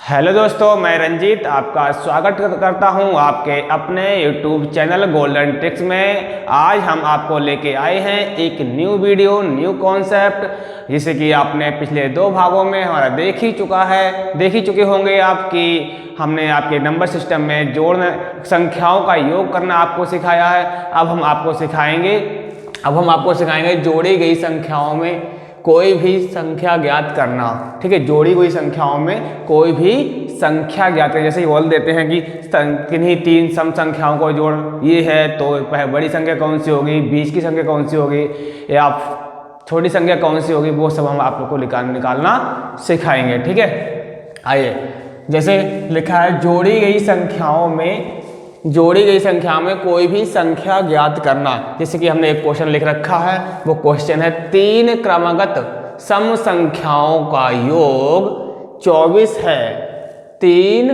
Hello दोस्तों, मैं रंजीत आपका स्वागत करता हूं आपके अपने YouTube चैनल गोल्डन ट्रिक्स में। आज हम आपको लेके आए हैं एक न्यू वीडियो, न्यू कॉन्सेप्ट, जिसे कि आपने पिछले 2 भागों में हमारा देख ही चुके होंगे आपकी। हमने आपके नंबर सिस्टम में जोड़ने, संख्याओं का योग करना आपको सिखाया है। अब हम आपको सिखाएंगे जोड़ी गई संख्याओं में कोई भी संख्या ज्ञात करना। ठीक है, जोड़ी हुई संख्याओं में कोई भी संख्या ज्ञात करना। जैसे बोल देते हैं कि किन्हीं 3 सम संख्याओं को जोड़, ये है तो बड़ी संख्या कौन सी होगी, बीच की संख्या कौन सी होगी, या छोटी संख्या कौन सी होगी, वो सब हम आप लोग को निकालना सिखाएंगे। ठीक है, आइए। जैसे लिखा है जोड़ी गई संख्या में कोई भी संख्या ज्ञात करना। जैसे कि हमने एक क्वेश्चन लिख रखा है, वो क्वेश्चन है 3 क्रमागत सम संख्याओं का योग 24 है। 3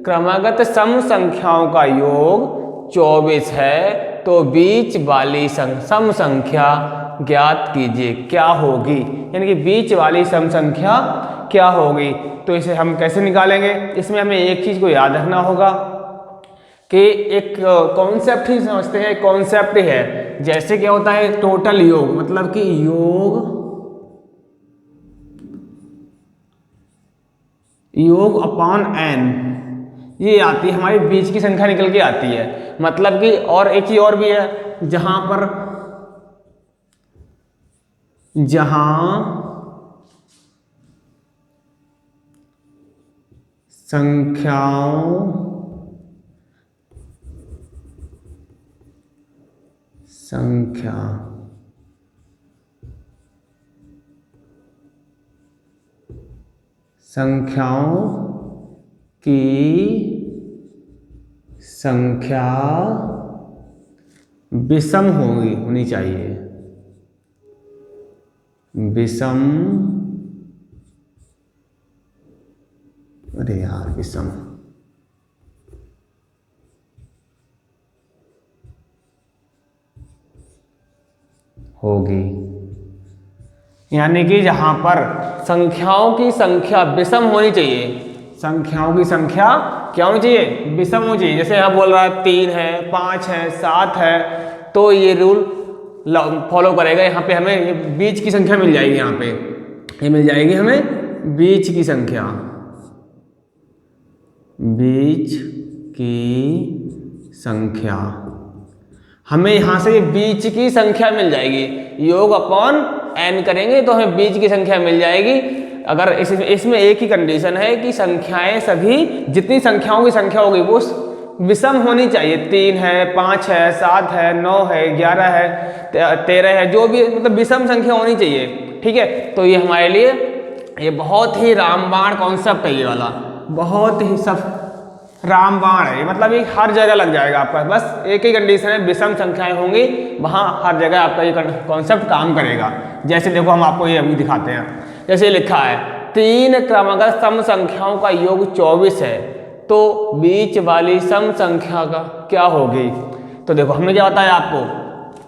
क्रमागत सम संख्याओं का योग 24 है, तो बीच वाली सम संख्या ज्ञात कीजिए, क्या होगी। यानी कि बीच वाली सम संख्या क्या होगी। तो इसे हम कैसे निकालेंगे, इसमें हमें एक चीज को याद रखना होगा कि एक कॉन्सेप्ट ही समझते हैं, कॉन्सेप्ट ही है। जैसे क्या होता है टोटल योग, मतलब कि योग अपॉन n, ये आती है हमारी बीच की संख्या निकल के आती है। मतलब कि और एक ही और भी है, जहां संख्याओं की संख्या विषम होनी चाहिए। विषम होगी। यानी कि जहां पर संख्याओं की संख्या विषम होनी चाहिए, संख्याओं की संख्या क्या होनी चाहिए, विषम होनी चाहिए। जैसे यहाँ बोल रहा है 3 है, 5 है, 7 है, तो ये रूल फॉलो करेगा। यहाँ पे हमें बीच की संख्या मिल जाएगी, यहाँ पे ये मिल जाएगी हमें बीच की संख्या, हमें यहाँ से बीच की संख्या मिल जाएगी। योग अपॉन n करेंगे तो हमें बीच की संख्या मिल जाएगी। अगर इसमें एक ही कंडीशन है कि संख्याएं सभी, जितनी संख्याओं की संख्या होगी वो विषम होनी चाहिए। 3 है, 5 है, 7 है, 9 है, 11 है, 13 है, जो भी, मतलब विषम संख्या होनी चाहिए। ठीक है, तो ये हमारे लिए ये बहुत ही रामबाण कॉन्सेप्ट है, ये वाला बहुत ही सब रामबाण है। मतलब ये हर जगह लग जाएगा आपका। बस एक ही कंडीशन है, विषम संख्याएं होंगी, वहां हर जगह आपका ये कॉन्सेप्ट काम करेगा। जैसे देखो, हम आपको ये अभी दिखाते हैं। जैसे लिखा है 3 क्रमागत सम संख्याओं का योग 24 है, तो बीच वाली सम संख्या का क्या होगी। तो देखो, हमने क्या बताया आपको,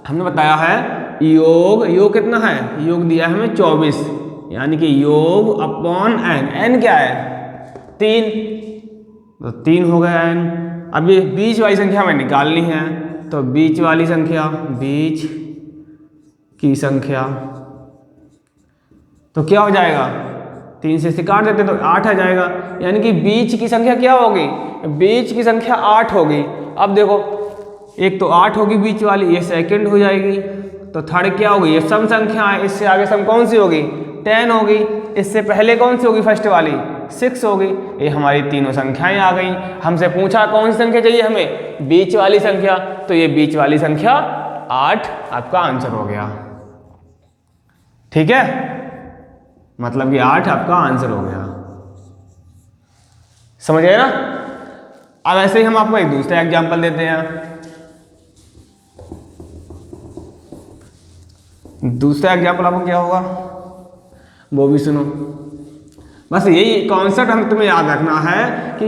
हमने बताया है योग कितना है, योग दिया है हमें 24, यानी कि योग अपॉन n क्या है 3, तो 3 हो गया n। अब ये बीच वाली संख्या हमें निकालनी है, तो बीच की संख्या तो क्या हो जाएगा, 3 से काट देते तो 8 आ जाएगा। यानी कि बीच की संख्या क्या होगी, बीच की संख्या 8 होगी। अब देखो, एक तो 8 होगी बीच वाली, ये सेकंड हो जाएगी, तो थर्ड क्या होगी, ये सम संख्या है, इससे आगे सम कौन सी होगी, 10 होगी। इससे पहले कौन सी होगी, फर्स्ट वाली 6 होगी। ये हमारी तीनों संख्याएं आ गई। हमसे पूछा कौन सी संख्या चाहिए हमें, बीच वाली संख्या, तो ये बीच वाली संख्या 8 आपका आंसर हो गया। ठीक है, मतलब कि 8 आपका आंसर हो गया। समझ गए ना। अब ऐसे ही हम आपको एक दूसरा एग्जांपल देते हैं। दूसरा एग्जांपल आपको क्या होगा वो भी सुनो। बस यही कॉन्सेप्ट हम तुम्हें याद रखना है कि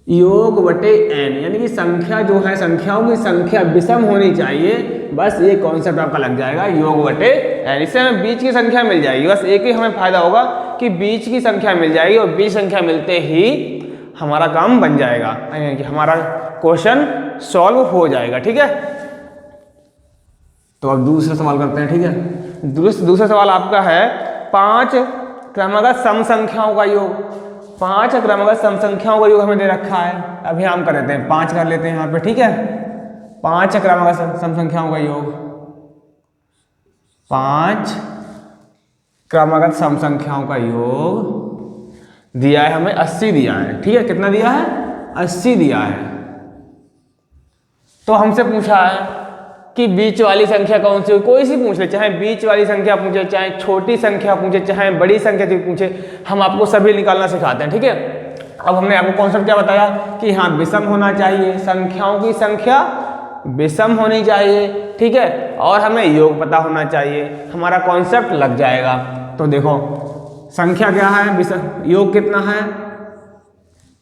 योग बटे n, यानी कि संख्या जो है, संख्याओं की संख्या विषम होनी चाहिए, बस ये कॉन्सेप्ट आपका लग जाएगा, योग बटे एन। इससे हमें बीच की संख्या मिल जाएगी। बस एक ही हमें फायदा होगा कि बीच की संख्या मिल जाएगी, और बीच संख्या मिलते ही हमारा काम बन जाएगा, यानी कि हमारा क्वेश्चन सॉल्व हो जाएगा। ठीक है, तो अब दूसरा सवाल करते हैं। ठीक है, दूसरा सवाल आपका है 5 क्रमागत सम संख्याओं का योग। 5 क्रमागत सम संख्याओं का योग हमें दे रखा है। अभी हम कर लेते हैं 5 कर लेते हैं यहाँ पे। ठीक है, 5 क्रमागत सम संख्याओं का योग, 5 क्रमागत सम संख्याओं का योग दिया है हमें 80 दिया है। ठीक है, कितना दिया है? 80 दिया है। तो हमसे पूछा है कि बीच वाली संख्या कौन सी हो, कोई सी पूछ ले, चाहे बीच वाली संख्या पूछे, चाहे छोटी संख्या पूछे, चाहे बड़ी संख्या पूछे, हम आपको सभी निकालना सिखाते हैं। ठीक है, अब हमने आपको कॉन्सेप्ट क्या बताया कि यहाँ विषम होना चाहिए, संख्याओं की संख्या विषम होनी चाहिए। ठीक है, और हमें योग पता होना चाहिए, हमारा कॉन्सेप्ट लग जाएगा। तो देखो संख्या क्या है, विषम, योग कितना है?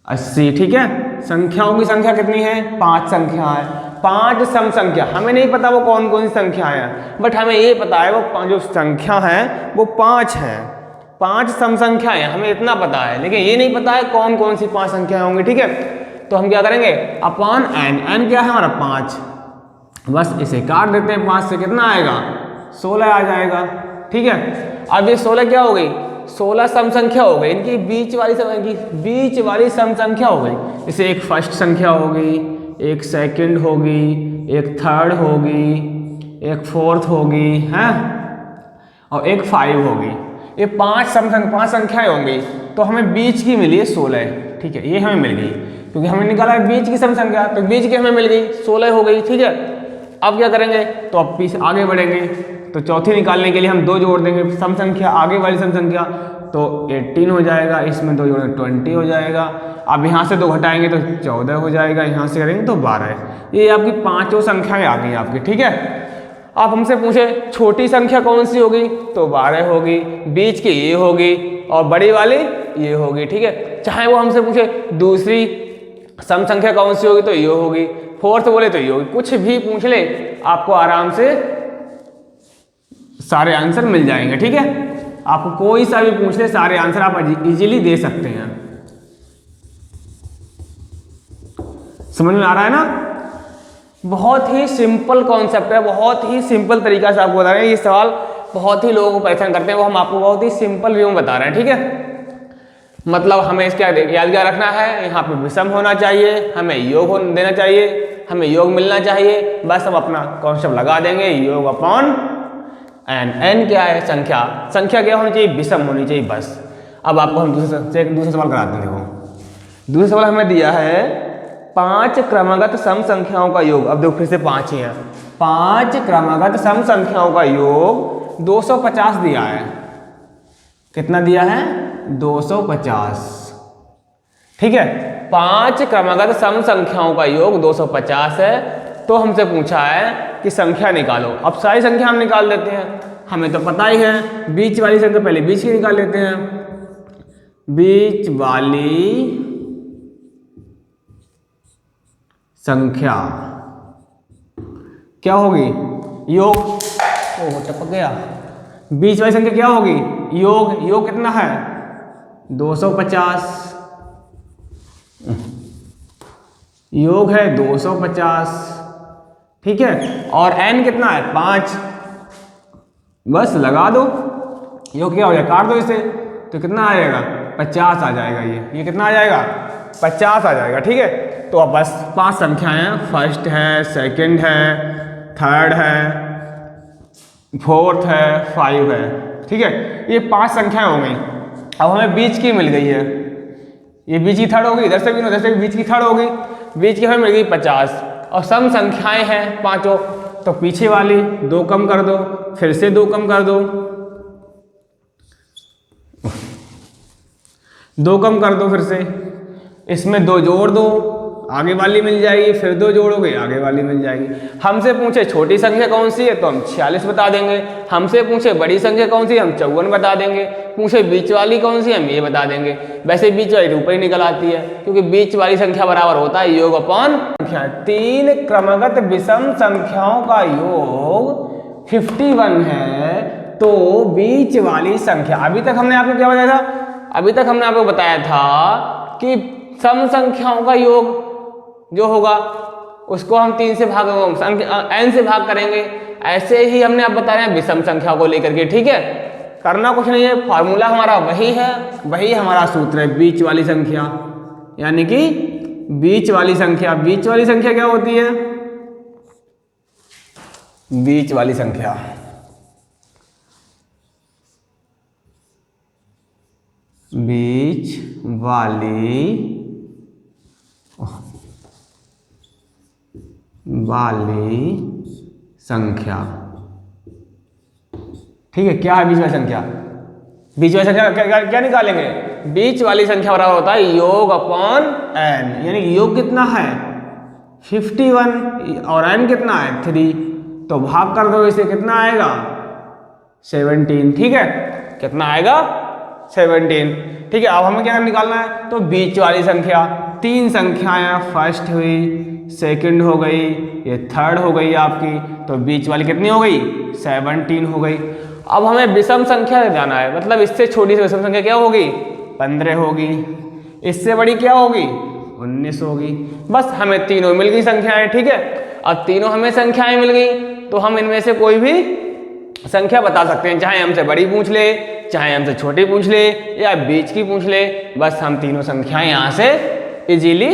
80। ठीक है, संख्याओं की संख्या कितनी है? 5 संख्या है। 5 सम संख्या, हमें नहीं पता वो कौन कौन सी संख्या है, बट हमें ये पता है वो जो संख्या है वो 5 है। 5 सम संख्याएं हमें इतना पता है, लेकिन ये नहीं पता है कौन कौन सी 5 संख्याएं होंगी। ठीक है, तो हम क्या करेंगे, अपॉन एन। एन क्या है हमारा? 5। बस इसे काट देते हैं 5 से, कितना आएगा? 16 आ जाएगा। ठीक है, अब ये 16 क्या हो गई? 16 सम संख्या हो गई, इनकी बीच वाली सम संख्या हो गई। इसे एक फर्स्ट संख्या होगी, एक सेकंड होगी, एक थर्ड होगी, एक फोर्थ होगी, है, और एक 5 होगी। ये 5 संख्याएं होंगी। तो हमें बीच की मिली है 16। ठीक है, ये हमें मिल गई, क्योंकि हमें निकाला है बीच की सम संख्या, तो बीच की हमें मिल गई, 16 हो गई। ठीक है, अब क्या करेंगे, तो अब पीछे आगे बढ़ेंगे, तो चौथी निकालने के लिए हम 2 जोड़ देंगे, सम संख्या आगे वाली सम संख्या, तो 18 हो जाएगा, इसमें 2 जोड़ेंगे 20 हो जाएगा। अब यहाँ से 2 घटाएंगे तो 14 हो जाएगा, यहाँ से करेंगे तो 12। ये आपकी 5 संख्याएं आ गई आपकी। ठीक है, आप हमसे पूछे छोटी संख्या कौन सी होगी, तो 12 होगी, बीच की ये होगी, और बड़ी वाली ये होगी। ठीक है, चाहे वो हमसे पूछे दूसरी सम संख्या कौन सी होगी, तो ये होगी, फोर्थ बोले तो ये होगी, कुछ भी पूछ ले आपको आराम से सारे आंसर मिल जाएंगे। ठीक है, आपको कोई सा भी पूछ ले, सारे आंसर आप इजीली दे सकते हैं। समझ में आ रहा है ना? बहुत ही सिंपल कॉन्सेप्ट है, बहुत ही सिंपल तरीका से आपको बता रहे हैं। ये सवाल बहुत ही लोगों को परेशान करते हैं, वो हम आपको बहुत ही सिंपल वे में बता रहे हैं। ठीक है, मतलब हमें इसका याद क्या रखना है, यहाँ पे विषम होना चाहिए, हमें योग देना चाहिए, हमें योग मिलना चाहिए। बस हम अपना कॉन्सेप्ट लगा देंगे, योग अपॉन एन। एन क्या है? संख्या। संख्या क्या होनी चाहिए? विषम होनी चाहिए। बस अब आपको हम दूसरा सवाल कराते हैं। देखो दूसरा सवाल हमें दिया है 5 क्रमागत सम संख्याओं का योग। अब देखो फिर से 5 ही है। 5 क्रमागत सम संख्याओं का योग 250 दिया है। कितना दिया है? 250। ठीक है, 5 क्रमागत सम संख्याओं का योग 250 है। तो हमसे पूछा है कि संख्या निकालो। अब सारी संख्या हम निकाल देते हैं, हमें तो पता ही है। बीच वाली संख्या पहले बीच की निकाल लेते हैं। बीच वाली संख्या क्या होगी? योग। ओह टपक गया। बीच वाली संख्या क्या होगी? योग। योग कितना है? 250। योग है 250। ठीक है, और n कितना है? 5। बस लगा दो, योग क्या हो जाएगा? काट दो इसे, तो कितना आ जाएगा? 50 आ जाएगा। ये कितना आ जाएगा? 50 आ जाएगा। ठीक है, तो अब बस 5 संख्याएं हैं, फर्स्ट है, सेकंड है, थर्ड है, फोर्थ है, 5 है। ठीक है, ये 5 संख्याएं हो गई। अब हमें बीच की मिल गई है, ये बीच की थर्ड हो गई, इधर से भी बीच की थर्ड हो गई, बीच की हमें मिल गई 50। और सम संख्याएं हैं 5, तो पीछे वाली 2 कम कर दो, फिर से 2 कम कर दो, 2 कम कर दो, फिर से इसमें 2 जोड़ दो, आगे वाली मिल जाएगी, फिर 2 जोड़ोगे आगे वाली मिल जाएगी। हमसे पूछे छोटी संख्या कौन सी है तो हम 46 बता देंगे, हमसे पूछे बड़ी संख्या कौन सी है हम 54 बता देंगे, पूछे बीच वाली कौन सी है हम ये बता देंगे। वैसे बीच वाली ऊपर ही निकल आती है क्योंकि बीच वाली संख्या बराबर होता है योग अपॉन संख्या। 3 क्रमगत विषम संख्याओं का योग 51 है तो बीच वाली संख्या, अभी तक हमने आपको क्या बताया था, अभी तक हमने आपको बताया था कि सम संख्याओं का योग जो होगा उसको हम 3 से भाग n से भाग करेंगे। ऐसे ही हमने अब बताया विषम संख्या को लेकर के, ठीक है। करना कुछ नहीं है, फॉर्मूला हमारा वही है, वही हमारा सूत्र है, बीच वाली संख्या, यानी कि बीच वाली संख्या। बीच वाली संख्या क्या होती है, बीच वाली संख्या बीच वाली संख्या, ठीक है। क्या है बीच वाली संख्या, बीच वाली संख्या क्या निकालेंगे, बीच वाली संख्या बराबर होता है योग अपॉन n, यानी योग कितना है 51 और n कितना है 3, तो भाग कर दो इसे, कितना आएगा 17, ठीक है। कितना आएगा 17, ठीक है। अब हमें क्या निकालना है, तो बीच वाली संख्या, 3 संख्याएं, फर्स्ट हुई, सेकंड हो गई, ये थर्ड हो गई आपकी, तो बीच वाली कितनी हो गई 17 हो गई। अब हमें विषम संख्या जाना है, मतलब इससे छोटी सी विषम संख्या क्या होगी 15 होगी, इससे बड़ी क्या होगी 19 होगी। बस हमें तीनों मिल गई संख्याएं, ठीक है। अब तीनों हमें संख्याएं मिल गई तो हम इनमें से कोई भी संख्या बता सकते हैं, चाहे हमसे बड़ी पूछ ले, चाहे हमसे छोटी पूछ ले, या बीच की पूछ ले, बस हम तीनों संख्याएं यहाँ से इजीली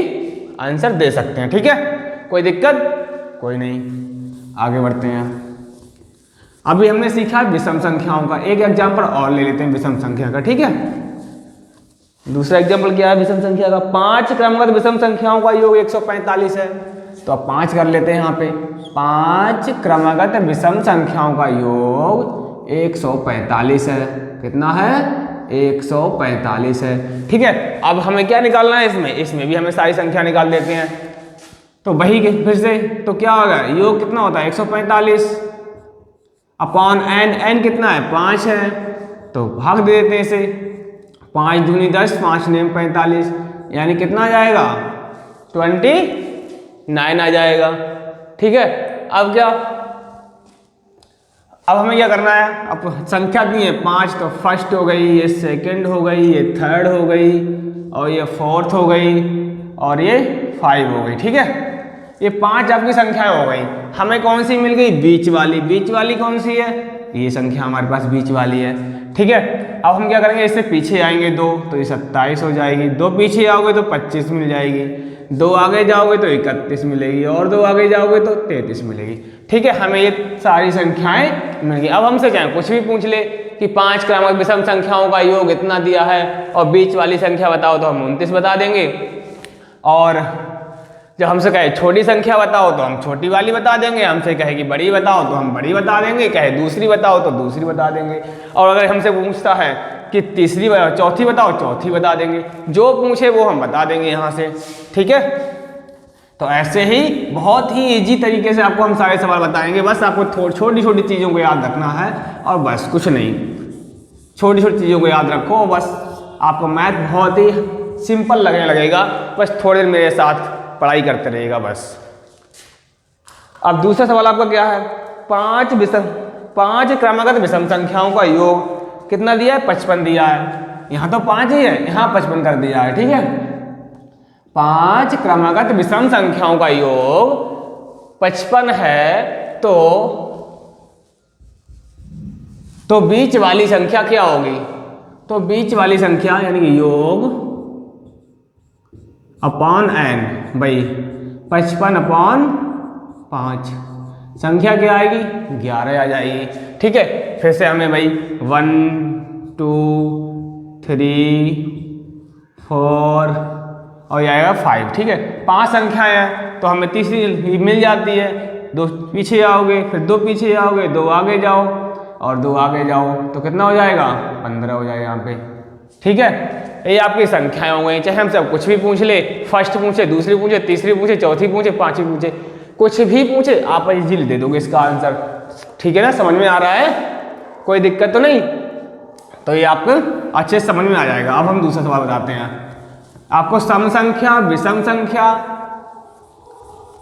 आंसर दे सकते हैं, ठीक है। कोई दिक्कत कोई नहीं, आगे बढ़ते हैं। अभी हमने सीखा विषम संख्याओं का, एक एग्जाम्पल और ले लेते हैं विषम संख्या का, ठीक है। दूसरा एग्जाम्पल क्या है विषम संख्या का, 5 क्रमगत विषम संख्याओं का योग 145 है, तो अब 5 कर लेते हैं यहाँ पे। 5 क्रमगत विषम संख्याओं का योग 145 है, कितना है 145 है, ठीक है। अब हमें क्या निकालना है इसमें, इसमें भी हमें सारी संख्या निकाल देते हैं, तो वही फिर से, तो क्या होगा योग कितना होता है 145 अपॉन n कितना है 5 है, तो भाग दे देते हैं इसे, 5 दूनी 10, 5 नेम 45, यानी कितना आ जाएगा 29 आ जाएगा, ठीक है। अब क्या, अब हमें क्या करना है, अब संख्या दी है 5, तो फर्स्ट हो गई, ये सेकंड हो गई, ये थर्ड हो गई, और ये फोर्थ हो गई, और ये 5 हो गई, ठीक है। ये 5 आपकी संख्या हो गई। हमें कौन सी मिल गई, बीच वाली। बीच वाली कौन सी है, ये संख्या हमारे पास बीच वाली है, ठीक है। अब हम क्या करेंगे, इससे पीछे आएंगे 2, तो ये 27 हो जाएगी, 2 पीछे आओगे तो 25 मिल जाएगी, 2 आगे जाओगे तो 31 मिलेगी, और 2 आगे जाओगे तो 33 मिलेगी, ठीक है। हमें ये सारी संख्याएं मिल गई। अब हमसे चाहे कुछ भी पूछ ले कि 5 क्रमगत विषम संख्याओं का योग इतना दिया है और बीच वाली संख्या बताओ, तो हम 29 बता देंगे, और जब हमसे कहे छोटी संख्या बताओ तो हम छोटी वाली बता देंगे, हमसे कहे कि बड़ी बताओ तो हम बड़ी बता देंगे, कहे दूसरी बताओ तो दूसरी बता देंगे, और अगर हमसे पूछता है कि तीसरी चौथी बताओ, चौथी बता देंगे, जो पूछे वो हम बता देंगे यहाँ से, ठीक है। तो ऐसे ही बहुत ही इजी तरीके से आपको हम सारे सवाल बताएंगे, बस आपको छोटी छोटी चीज़ों को याद रखना है, और बस कुछ नहीं, छोटी छोटी चीज़ों को याद रखो, बस आपको मैथ बहुत ही सिंपल लगने लगेगा, बस थोड़ी देर मेरे साथ पढ़ाई करते रहेगा बस। अब दूसरा सवाल आपका क्या है, 5 क्रमगत विषम संख्याओं का योग कितना दिया है 55 दिया है, यहाँ तो 5 ही है, यहाँ 55 कर दिया है, ठीक है। 5 क्रमगत विषम संख्याओं का योग 55 है, तो बीच वाली संख्या क्या होगी, तो बीच वाली संख्या यानी कि योग अपॉन n, भाई 55 अपॉन 5, संख्या क्या आएगी 11 आ जाएगी, ठीक है। फिर से हमें भाई 1 2 3 4 और ये आएगा 5, ठीक है। 5 संख्याएं हैं तो हमें तीसरी मिल जाती है, 2 पीछे आओगे, फिर 2 पीछे आओगे, 2 आगे जाओ और 2 आगे जाओ, तो कितना हो जाएगा 15 हो जाएगा यहाँ पे, ठीक है। ये आपकी संख्याएं हो गई, चाहे हमसे कुछ भी पूछ ले, फर्स्ट पूछे, दूसरी पूछे, तीसरी पूछे, चौथी पूछे, पांचवी पूछे, कुछ भी पूछे आप इजीली दे दोगे इसका आंसर। ठीक है ना, समझ में आ रहा है, कोई दिक्कत तो नहीं? तो ये आपको अच्छे से समझ में आ जाएगा। अब हम दूसरा सवाल बताते हैं। आपको सम संख्या विषम संख्या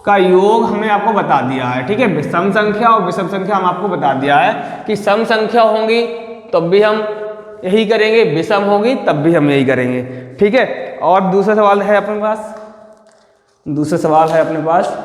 का योग हमने आपको बता दिया है। ठीक है, सम संख्या और विषम संख्या हम आपको बता दिया है कि सम संख्या होंगी तब भी हम यही करेंगे, विषम होगी तब भी हम यही करेंगे। ठीक है, और दूसरा सवाल है अपने पास,